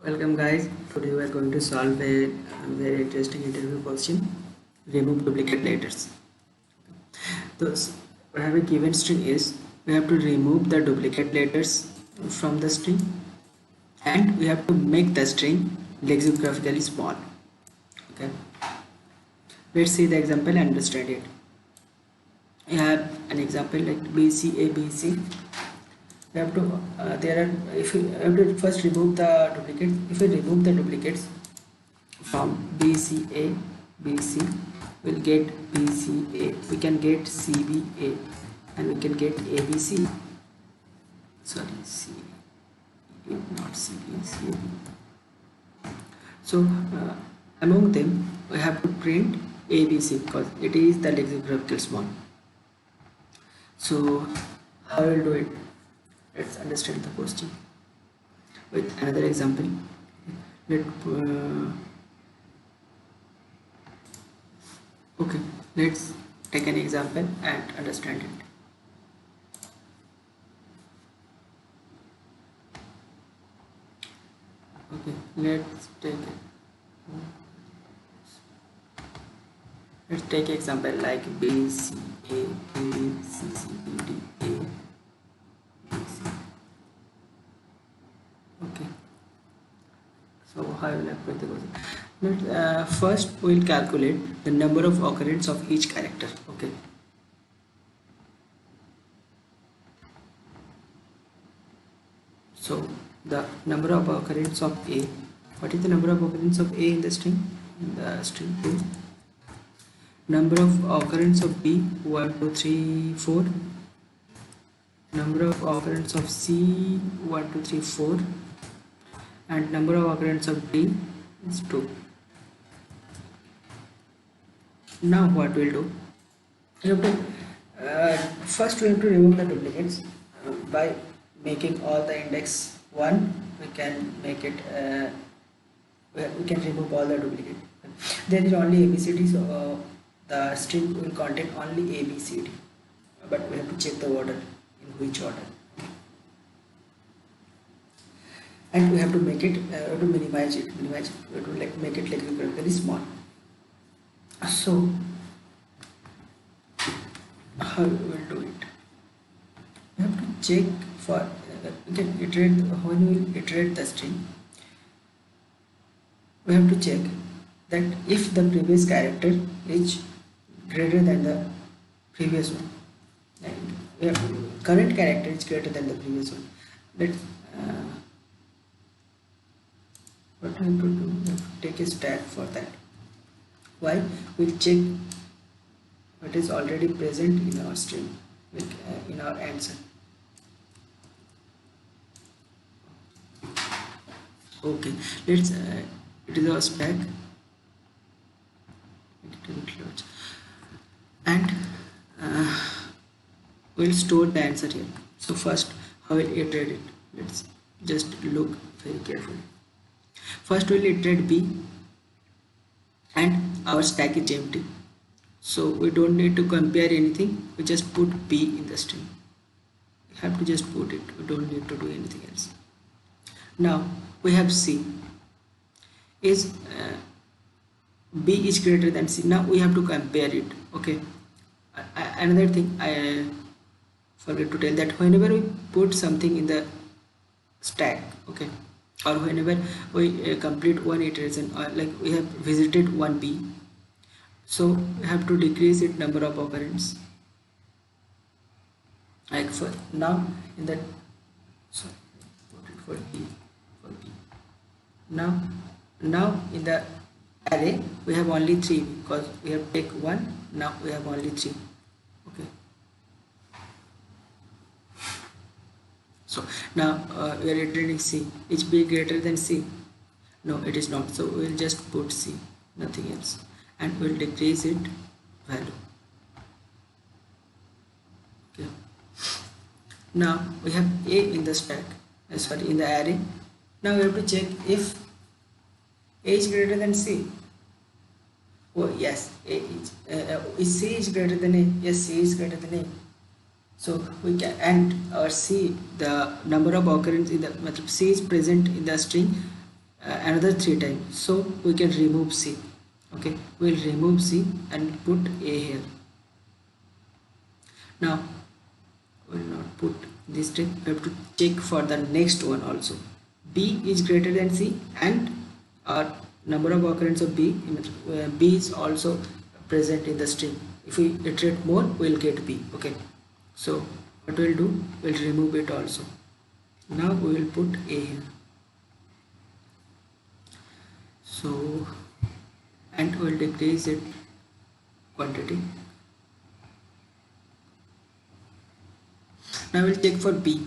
Welcome guys. Today we are going to solve a very interesting interview question. Remove duplicate letters. Thus, we have a given string is we have to remove the duplicate letters from the string and we have to make the string lexicographically small. Okay. Let's see the example and understand it. I have an example like BC. We have to if we have to first remove the duplicates. If we remove the duplicates from BC, we'll get BCA. We can get CBA and we can get ABC. Sorry, CA, not CB, CB. So among them, we have to print ABC because it is the lexicographical small. So how will do it? Let's understand the question with another example. Let's take an example and understand it. Okay, let's take example like B C A B C C B D A B C. Okay, so how will I put the question? First we'll calculate the number of occurrence of each character. Okay, so the number of occurrence of A. What is the number of occurrence of A in the string? In the string A. Number of occurrence of B 1 2 3 4. Number of occurrence of C 1 2 3 4, and number of occurrence of D is 2. Now what we'll do? First we have to remove the duplicates by making all the index 1. We can make it we can remove all the duplicate. There is only ABCD, so the string will contain only ABCD, but we have to check the order, in which order, and we have to make it to minimize it we have to make it lexicographically small. So how we will do it? We have to check for we can iterate. When we iterate the string, we have to check that if the previous character is greater than the previous one, and we have current character is greater than the previous one. Let's what we have to do? We have to take a stack for that. Why? We'll check what is already present in our string, like in our answer. Okay, let's it is our stack, and we'll store the answer here. So first, how will iterate it? Let's just look very carefully. First we'll iterate B, and our stack is empty, so we don't need to compare anything. We just put B in the string. We have to just put it. We don't need to do anything else. Now we have C. Is B is greater than C. Now we have to compare it. Okay. Another thing I forget to tell, that whenever we put something in the stack, okay, or whenever we complete one iteration, or like we have visited one B, so we have to decrease its number of occurrence. Like for now in that, sorry, put it for B. Now in the array we have only 3 because we have take 1. Now we have only 3. Okay. So now we are iterating C. Is B greater than C? No, it is not. So we will just put C, nothing else, and we will decrease it value. Okay. Now we have A in the stack, sorry, in the array. Now we have to check if A is greater than C. Oh yes, A is C is greater than A. Yes, C is greater than A. So we can, and our C, the number of occurrence in the C is present in the string another 3 times, so we can remove C. Okay, we'll remove C and put A here. Now we'll not put this step. We have to check for the next one also. B is greater than C, and our number of occurrence of B is also present in the string. If we iterate more, we'll get B. Okay, so what we'll do, we'll remove it also. Now we will put A here. So, and we'll decrease it quantity. Now we'll check for B.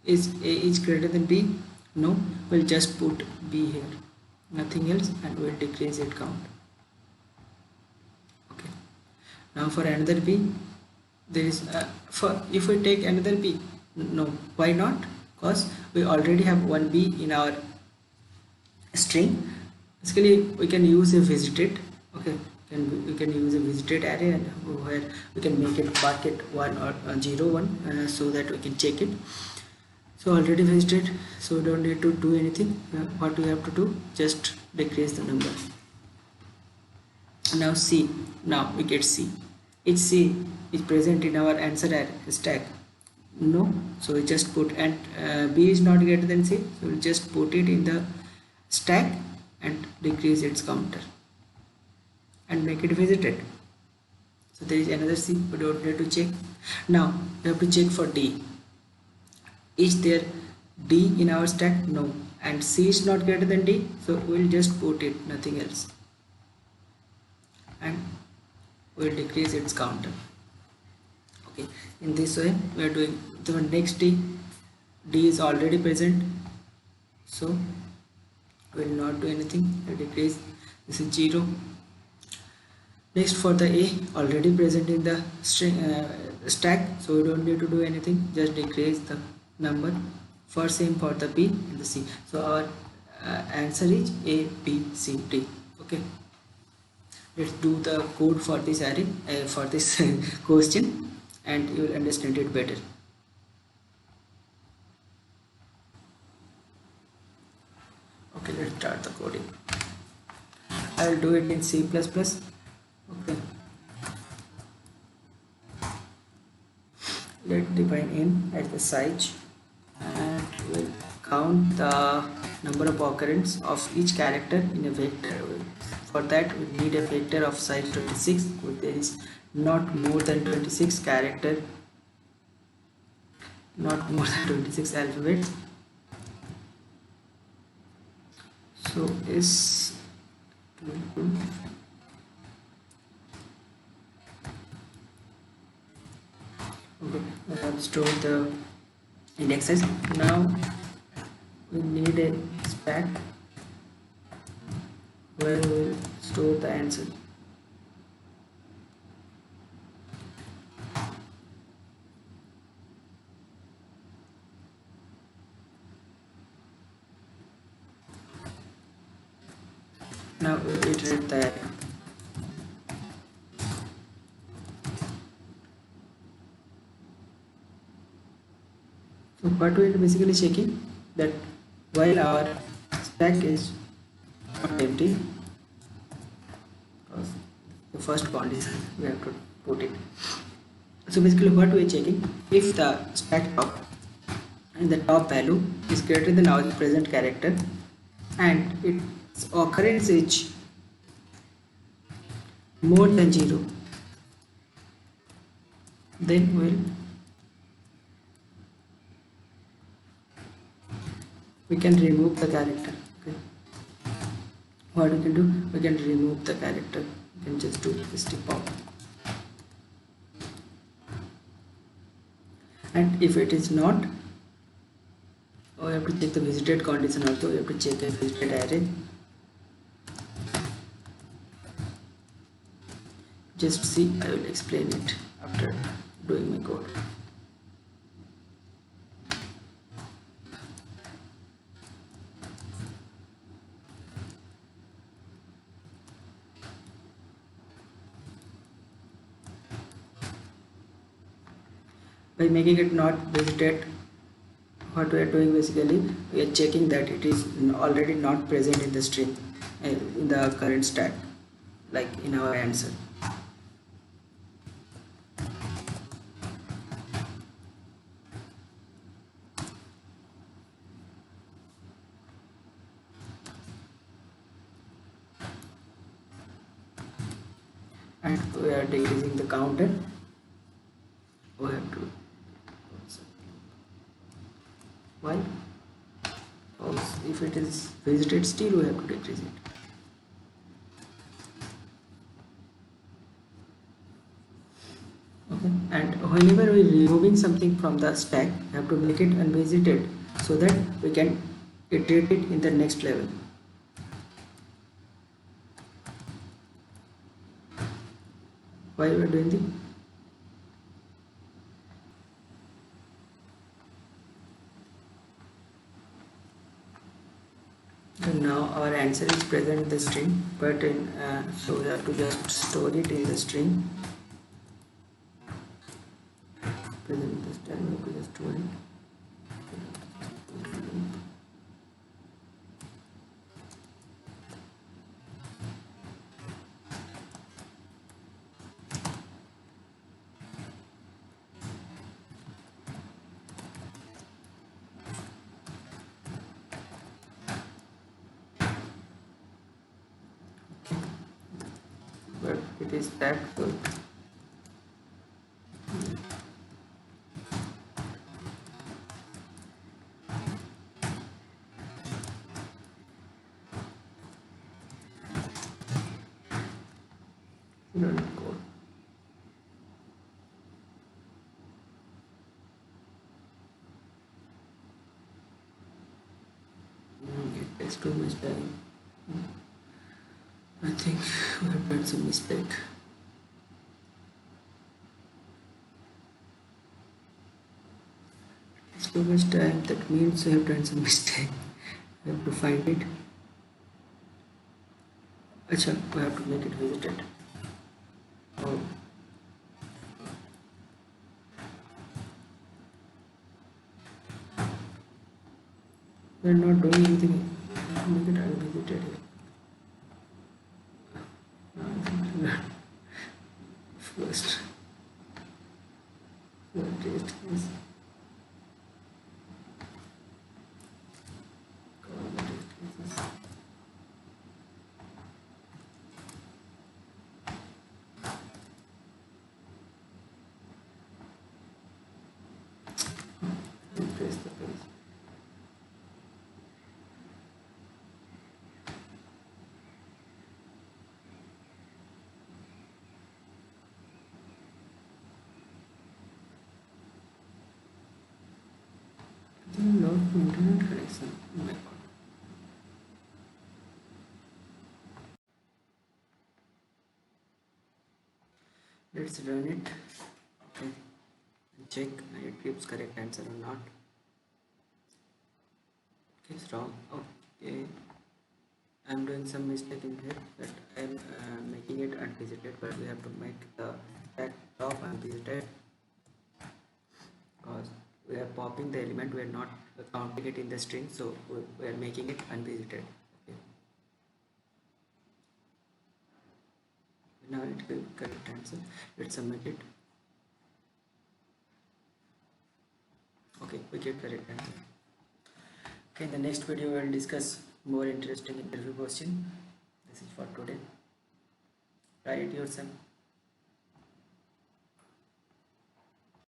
Is A is greater than B? No. We'll just put B here, nothing else, and we'll decrease it count. Okay. Now for another B, there is for if we take another B, no. Why not? Because we already have one B in our string. Basically, we can use a visited. Okay, we can use a visited array, and where we can make it bucket 1 or 0 1, so that we can check it. So already visited, so we don't need to do anything. What we have to do, just decrease the number. Now C, now we get C. Is C is present in our answer array stack? No, so we just put, and B is not greater than C, so we'll just put it in the stack and decrease its counter and make it visited. So there is another C, we don't need to check. Now we have to check for D. Is there D in our stack? No. And C is not greater than D, so we'll just put it, nothing else, and we'll decrease its counter. Okay, in this way we are doing the next D. D is already present, so we will not do anything. I decrease, this is 0. Next for the A, already present in the string stack, so we don't need to do anything, just decrease the number. For same for the B and the C, so our answer is A, B, C, D. Okay, let's do the code for this array, for this question, and you will understand it better. Okay, let's start the coding. I will do it in C++. Okay, let's define in as the size, and we'll count the number of occurrence of each character in a vector. For that we need a vector of size 26, there is not more than 26 character, not more than 26 alphabets. So is okay, I have stored the indexes. Now we need a stack where we will store the answer. Now we iterate the array. So what we are basically checking, that while our stack is not empty, because the first condition we have to put it. So basically what we are checking, if the stack top and the top value is greater than our present character and its occurrence is more than 0, then we can remove the character. Okay, what we can do, we can remove the character. We can just do this pop, and if it is not, we have to check the visited condition also. We have to check a visited array. Just see, I will explain it after doing my code. By making it not visited, what we are doing, basically we are checking that it is already not present in the string in the current stack, like in our answer. And we are decreasing the counter. We have to, why? Because if it is visited, still we have to decrease it. Okay, and whenever we removing something from the stack, we have to make it unvisited so that we can iterate it in the next level. Why we are doing this? So now our answer is present in the string, but in so we have to just store it in the string. Present this time we have to just store it. But it is stacked, so run code. It takes too much time. I think we have done some mistake. It's too much time, that means we have done some mistake. We have to find it. Acha, we have to make it visited. Oh. We are not doing anything. Make it unvisited here. First, what is this? Press the page. Not internet connection. Oh my god. Let's run it. Okay. Check it gives correct answer or not. It's wrong. Okay. I'm doing some mistake in here, that I'm making it unvisited, but we have to make the stack top unvisited because we are popping the element, we are not counting it in the string, so we are making it unvisited. Okay. Now it will correct answer. Let's submit it. Okay, we get correct answer. Okay, in the next video we will discuss more interesting interview question. This is for today. Try it yourself.